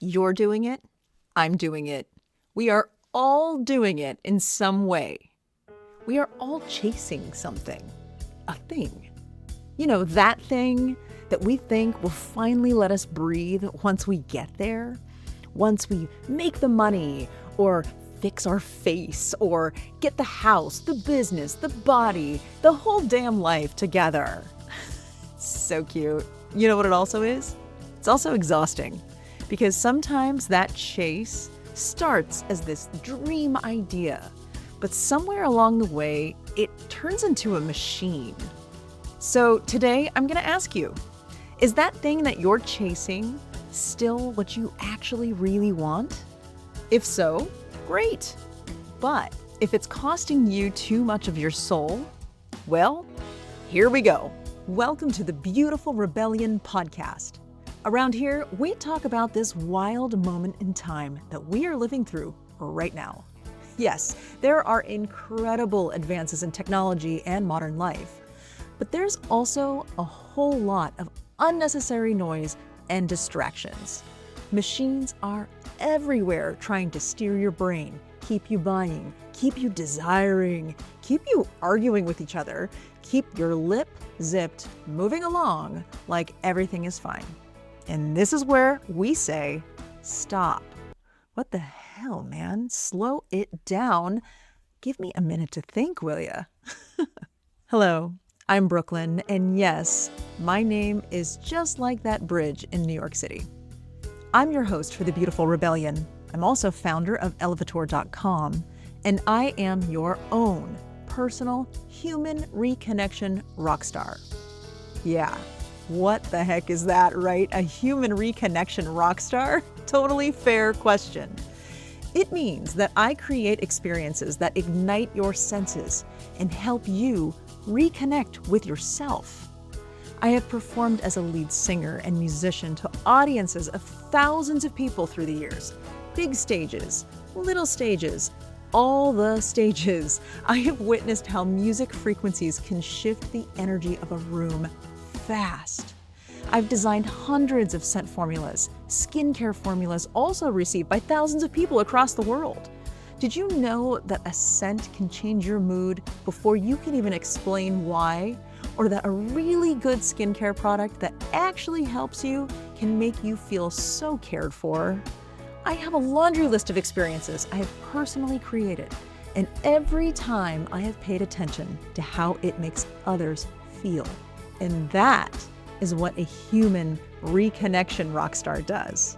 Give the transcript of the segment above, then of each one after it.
You're doing it. I'm doing it. We are all doing it in some way. We are all chasing something, a thing. You know, that thing that we think will finally let us breathe once we get there, once we make the money or fix our face or get the house, the business, the body, the whole damn life together. So cute. You know what it also is? It's also exhausting because sometimes that chase starts as this dream idea, but somewhere along the way, it turns into a machine. So today I'm going to ask you, is that thing that you're chasing still what you actually really want? If so, great. But if it's costing you too much of your soul, well, here we go. Welcome to the Beautiful Rebellion podcast. Around here, we talk about this wild moment in time that we are living through right now. Yes, there are incredible advances in technology and modern life, but there's also a whole lot of unnecessary noise and distractions. Machines are everywhere trying to steer your brain, keep you buying, keep you desiring, keep you arguing with each other, keep your lip zipped, moving along like everything is fine. And this is where we say, stop. What the hell, man? Slow it down. Give me a minute to think, will ya? Hello, I'm BrookeLynn, and yes, my name is just like that bridge in New York City. I'm your host for the Beautiful Rebellion. I'm also founder of Elevator.com, and I am your own personal human reconnection rockstar. Yeah, what the heck is that, right? A human reconnection rockstar? Totally fair question. It means that I create experiences that ignite your senses and help you reconnect with yourself. I have performed as a lead singer and musician to audiences of thousands of people through the years. Big stages, little stages, all the stages. I have witnessed how music frequencies can shift the energy of a room fast. I've designed hundreds of scent formulas, skincare formulas also received by thousands of people across the world. Did you know that a scent can change your mood before you can even explain why? Or that a really good skincare product that actually helps you can make you feel so cared for? I have a laundry list of experiences I have personally created, and every time I have paid attention to how it makes others feel. And that is what a human reconnection rockstar does.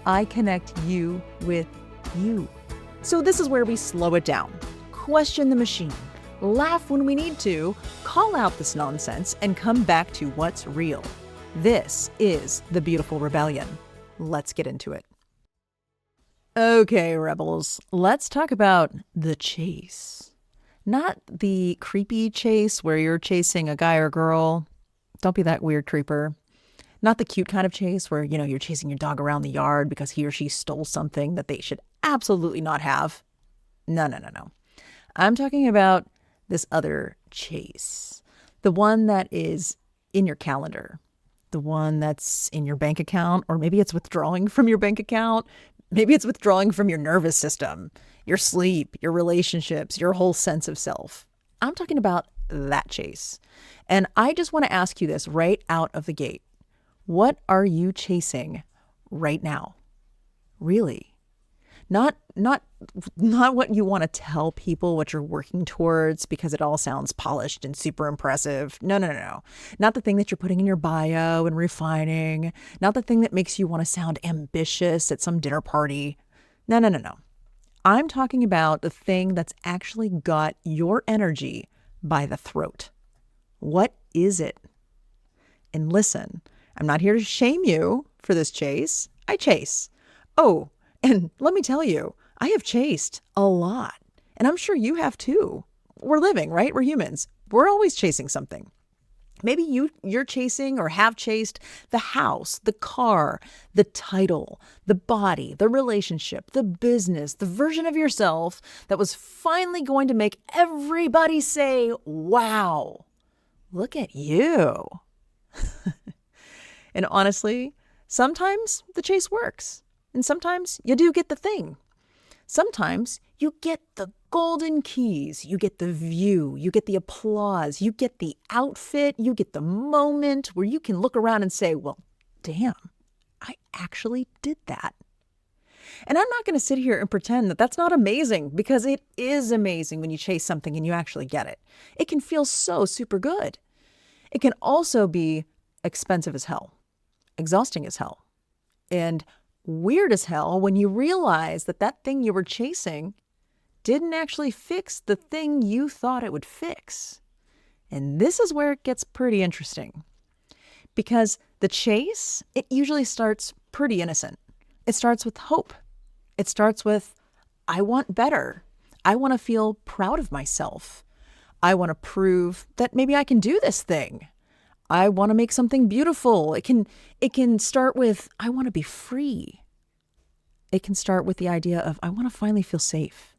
I connect you with you. So this is where we slow it down, question the machine, laugh when we need to, call out this nonsense, and come back to what's real. This is the Beautiful Rebellion. Let's get into it. Okay, rebels, let's talk about the chase. Not the creepy chase where you're chasing a guy or girl. Don't be that weird creeper. Not the cute kind of chase where, you're chasing your dog around the yard because he or she stole something that they should absolutely not have. No. I'm talking about this other chase. The one that is in your calendar. The one that's in your bank account, or maybe it's withdrawing from your bank account. Maybe it's withdrawing from your nervous system, your sleep, your relationships, your whole sense of self. I'm talking about that chase. And I just want to ask you this right out of the gate. What are you chasing right now? Really? Not what you want to tell people what you're working towards because it all sounds polished and super impressive. No. Not the thing that you're putting in your bio and refining. Not the thing that makes you want to sound ambitious at some dinner party. No. I'm talking about the thing that's actually got your energy by the throat. What is it? And listen, I'm not here to shame you for this chase. I chase. Oh, and let me tell you, I have chased a lot. And I'm sure you have too. We're living, right? We're humans. We're always chasing something. Maybe you're chasing or have chased the house, the car, the title, the body, the relationship, the business, the version of yourself that was finally going to make everybody say, wow, look at you. And honestly, sometimes the chase works. And sometimes you do get the thing. Sometimes you get the golden keys, you get the view, you get the applause, you get the outfit, you get the moment where you can look around and say, well, damn, I actually did that. And I'm not going to sit here and pretend that that's not amazing, because it is amazing when you chase something and you actually get it. It can feel so super good. It can also be expensive as hell, exhausting as hell, and weird as hell when you realize that that thing you were chasing didn't actually fix the thing you thought it would fix. And this is where it gets pretty interesting, because the chase, it usually starts pretty innocent. It starts with hope. It starts with, I want better. I want to feel proud of myself. I want to prove that maybe I can do this thing. I want to make something beautiful. It can start with, I want to be free. It can start with the idea of, I want to finally feel safe.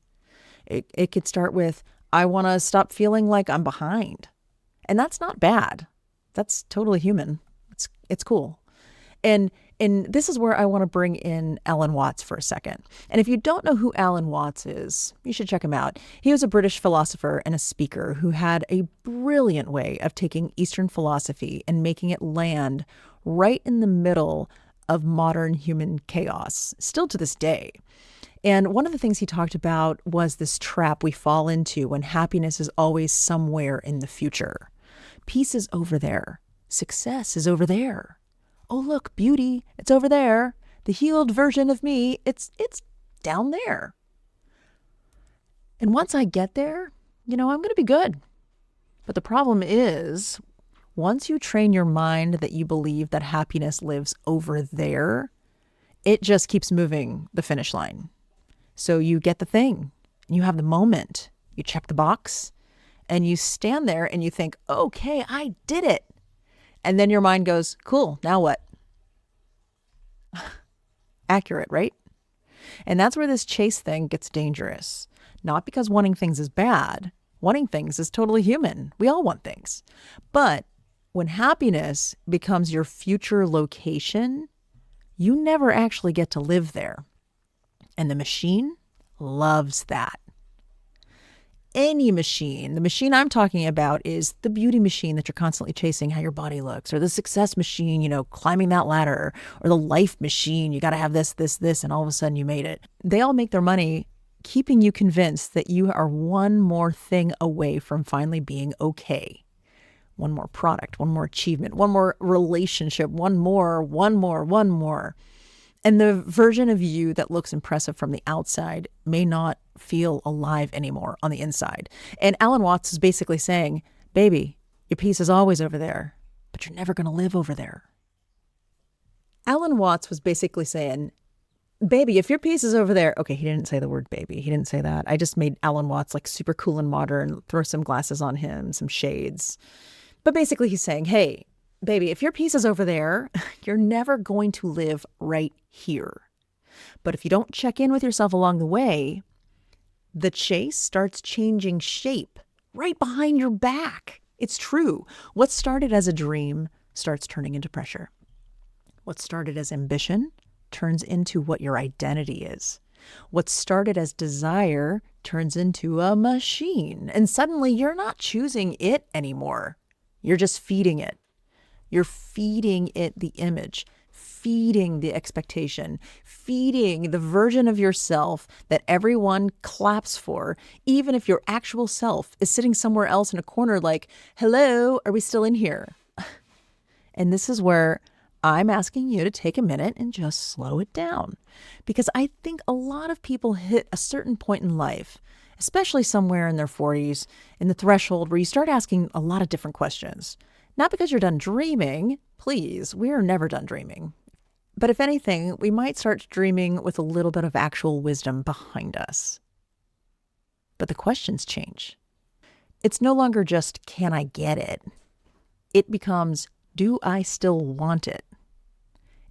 It could start with, I want to stop feeling like I'm behind. And that's not bad. That's totally human. It's cool. And this is where I want to bring in Alan Watts for a second. And if you don't know who Alan Watts is, you should check him out. He was a British philosopher and a speaker who had a brilliant way of taking Eastern philosophy and making it land right in the middle of modern human chaos, still to this day. And one of the things he talked about was this trap we fall into when happiness is always somewhere in the future. Peace is over there. Success is over there. Oh, look, beauty, it's over there. The healed version of me, it's down there. And once I get there, I'm going to be good. But the problem is, once you train your mind that you believe that happiness lives over there, it just keeps moving the finish line. So you get the thing, you have the moment, you check the box, and you stand there and you think, okay, I did it. And then your mind goes, cool, now what? Accurate, right? And that's where this chase thing gets dangerous. Not because wanting things is bad. Wanting things is totally human. We all want things. But when happiness becomes your future location, you never actually get to live there. And the machine loves that. Any machine. The machine I'm talking about is the beauty machine that you're constantly chasing how your body looks, or the success machine, climbing that ladder, or the life machine. You got to have this, and all of a sudden you made it. They all make their money keeping you convinced that you are one more thing away from finally being okay. One more product, one more achievement, one more relationship, one more. And the version of you that looks impressive from the outside may not feel alive anymore on the inside. And Alan Watts is basically saying, baby, your peace is always over there, but you're never going to live over there. Alan Watts was basically saying, baby, if your peace is over there. Okay, he didn't say the word baby. He didn't say that. I just made Alan Watts like super cool and modern, throw some glasses on him, some shades. But basically he's saying, hey, baby, if your peace is over there, you're never going to live right here. But if you don't check in with yourself along the way, the chase starts changing shape right behind your back. It's true. What started as a dream starts turning into pressure. What started as ambition turns into what your identity is. What started as desire turns into a machine. And suddenly you're not choosing it anymore. You're just feeding it. You're feeding it the image, feeding the expectation, feeding the version of yourself that everyone claps for, even if your actual self is sitting somewhere else in a corner like, hello, are we still in here? And this is where I'm asking you to take a minute and just slow it down. Because I think a lot of people hit a certain point in life, especially somewhere in their 40s, in the threshold where you start asking a lot of different questions. Not because you're done dreaming. Please, we are never done dreaming. But if anything, we might start dreaming with a little bit of actual wisdom behind us. But the questions change. It's no longer just, can I get it? It becomes, do I still want it?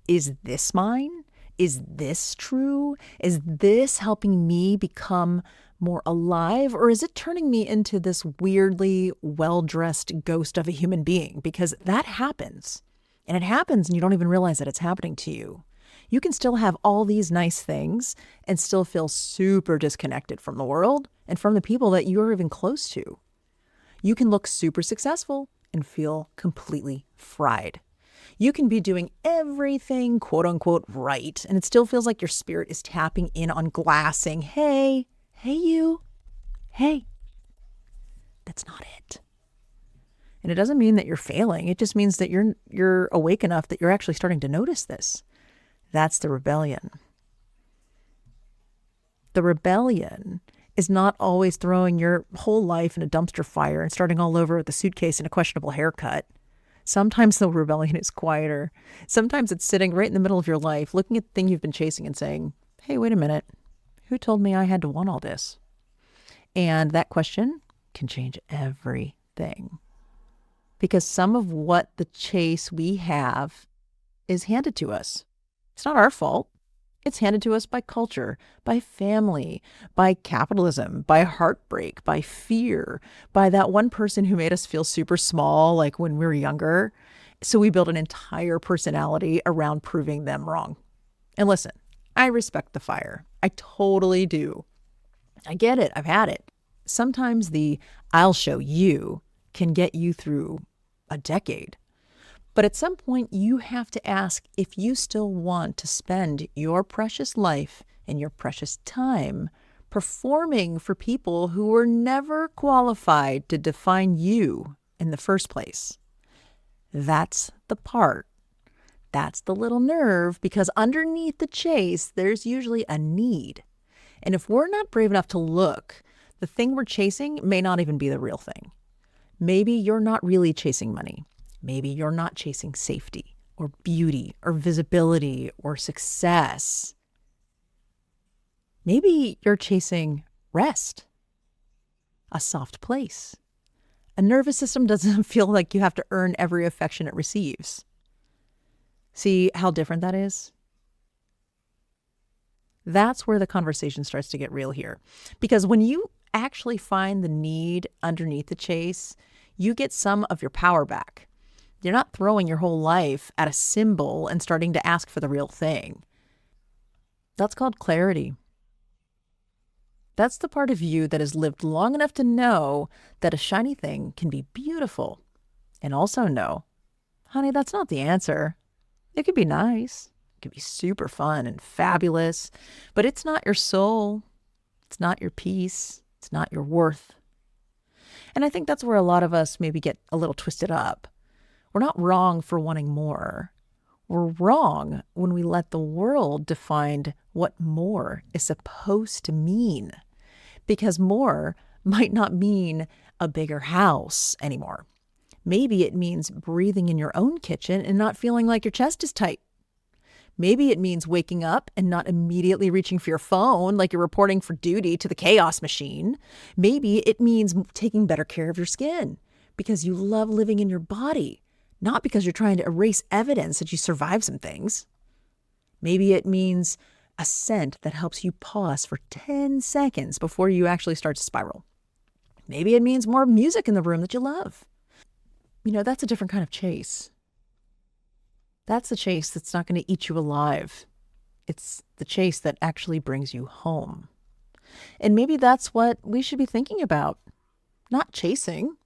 Is this mine? Is this true? Is this helping me become more alive? Or is it turning me into this weirdly well-dressed ghost of a human being? Because that happens. And it happens and you don't even realize that it's happening to you. You can still have all these nice things and still feel super disconnected from the world and from the people that you're even close to. You can look super successful and feel completely fried. You can be doing everything quote unquote right, and it still feels like your spirit is tapping in on glass saying, hey, you, hey, that's not it. And it doesn't mean that you're failing. It just means that you're awake enough that you're actually starting to notice this. That's the rebellion. The rebellion is not always throwing your whole life in a dumpster fire and starting all over with a suitcase and a questionable haircut. Sometimes the rebellion is quieter. Sometimes it's sitting right in the middle of your life, looking at the thing you've been chasing and saying, hey, wait a minute, who told me I had to want all this? And that question can change everything. Because some of what the chase we have is handed to us. It's not our fault. It's handed to us by culture, by family, by capitalism, by heartbreak, by fear, by that one person who made us feel super small, like when we were younger. So we build an entire personality around proving them wrong. And listen, I respect the fire. I totally do. I get it. I've had it. Sometimes the I'll show you can get you through a decade. But at some point, you have to ask if you still want to spend your precious life and your precious time performing for people who were never qualified to define you in the first place. That's the part. That's the little nerve, because underneath the chase, there's usually a need. And if we're not brave enough to look, the thing we're chasing may not even be the real thing. Maybe you're not really chasing money. Maybe you're not chasing safety or beauty or visibility or success. Maybe you're chasing rest, a soft place. A nervous system doesn't feel like you have to earn every affection it receives. See how different that is? That's where the conversation starts to get real here. Because when you actually find the need underneath the chase, you get some of your power back. You're not throwing your whole life at a symbol and starting to ask for the real thing. That's called clarity. That's the part of you that has lived long enough to know that a shiny thing can be beautiful, and also know, honey, that's not the answer. It could be nice. It could be super fun and fabulous, but it's not your soul. It's not your peace. It's not your worth. And I think that's where a lot of us maybe get a little twisted up. We're not wrong for wanting more. We're wrong when we let the world define what more is supposed to mean. Because more might not mean a bigger house anymore. Maybe it means breathing in your own kitchen and not feeling like your chest is tight. Maybe it means waking up and not immediately reaching for your phone like you're reporting for duty to the chaos machine. Maybe it means taking better care of your skin because you love living in your body, not because you're trying to erase evidence that you survived some things. Maybe it means a scent that helps you pause for 10 seconds before you actually start to spiral. Maybe it means more music in the room that you love. That's a different kind of chase. That's the chase that's not going to eat you alive. It's the chase that actually brings you home. And maybe that's what we should be thinking about. Not chasing.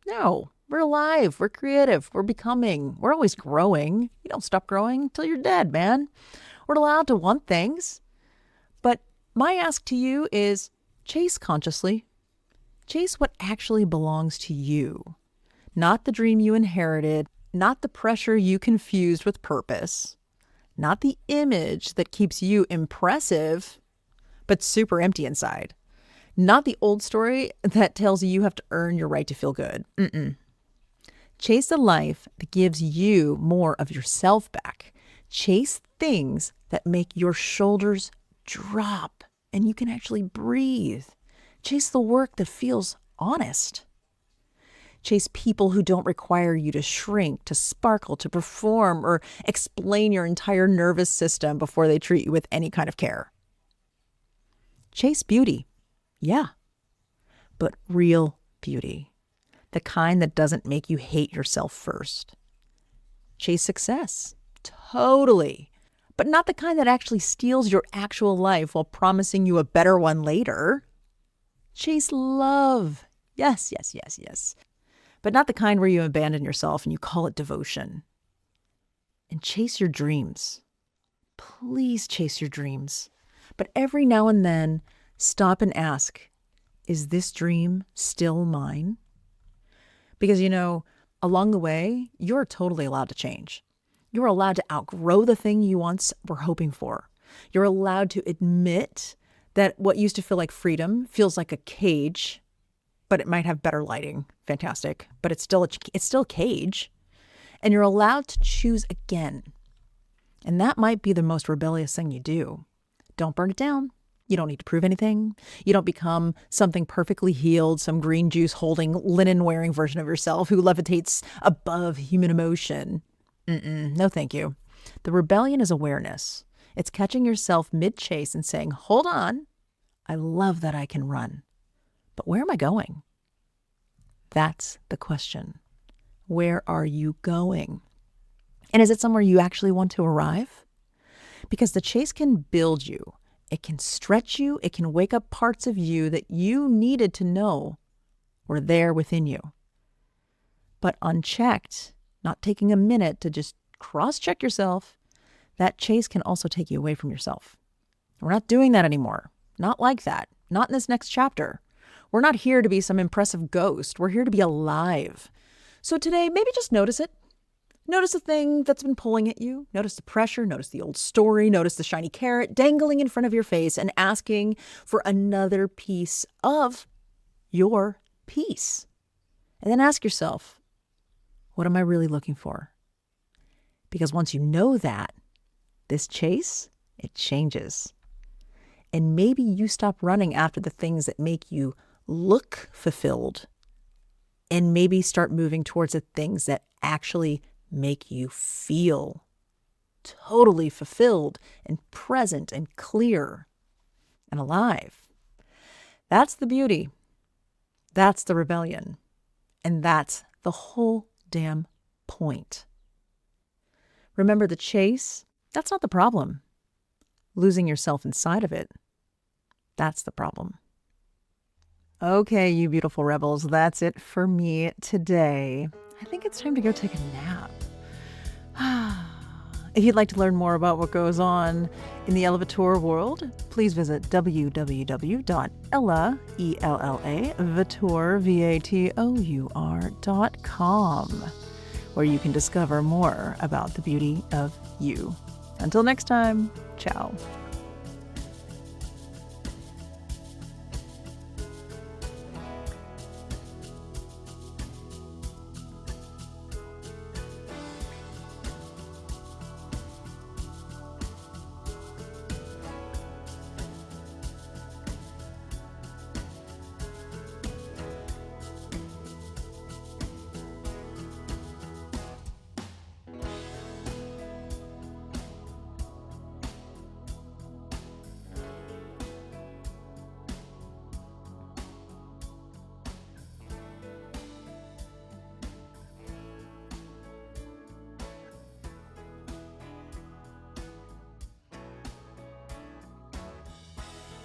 No, we're alive. We're creative. We're becoming. We're always growing. You don't stop growing until you're dead, man. We're allowed to want things. But my ask to you is chase consciously. Chase what actually belongs to you. Not the dream you inherited. Not the pressure you confused with purpose. Not the image that keeps you impressive, but super empty inside. Not the old story that tells you have to earn your right to feel good. Chase a life that gives you more of yourself back. Chase things that make your shoulders drop and you can actually breathe. Chase the work that feels honest. Chase people who don't require you to shrink, to sparkle, to perform, or explain your entire nervous system before they treat you with any kind of care. Chase beauty. Yeah. But real beauty. The kind that doesn't make you hate yourself first. Chase success. Totally. but not the kind that actually steals your actual life while promising you a better one later. Chase love. Yes, yes, yes, yes. But not the kind where you abandon yourself and you call it devotion. And chase your dreams. Please chase your dreams. But every now and then, stop and ask, is this dream still mine? Because, along the way, you're totally allowed to change. You're allowed to outgrow the thing you once were hoping for. You're allowed to admit that what used to feel like freedom feels like a cage, but it might have better lighting. Fantastic. But it's still a cage. And you're allowed to choose again. And that might be the most rebellious thing you do. Don't burn it down. You don't need to prove anything. You don't become something perfectly healed, some green juice holding, linen wearing version of yourself who levitates above human emotion. No, thank you. The rebellion is awareness. It's catching yourself mid-chase and saying, hold on, I love that I can run. But where am I going? That's the question. Where are you going? And is it somewhere you actually want to arrive? Because the chase can build you. It can stretch you. It can wake up parts of you that you needed to know were there within you. But unchecked, not taking a minute to just cross-check yourself, that chase can also take you away from yourself. We're not doing that anymore. Not like that. Not in this next chapter. We're not here to be some impressive ghost. We're here to be alive. So today, maybe just notice it. Notice the thing that's been pulling at you. Notice the pressure. Notice the old story. Notice the shiny carrot dangling in front of your face and asking for another piece of your peace. And then ask yourself, what am I really looking for? Because once you know that, this chase, it changes. And maybe you stop running after the things that make you look fulfilled and maybe start moving towards the things that actually make you feel totally fulfilled and present and clear and alive. That's the beauty. That's the rebellion. And that's the whole damn point. Remember, the chase, that's not the problem. Losing yourself inside of it, that's the problem. Okay, you beautiful rebels, that's it for me today. I think it's time to go take a nap. If you'd like to learn more about what goes on in the elevator world, please visit www.ellavator.com, where you can discover more about the beauty of you. Until next time, ciao.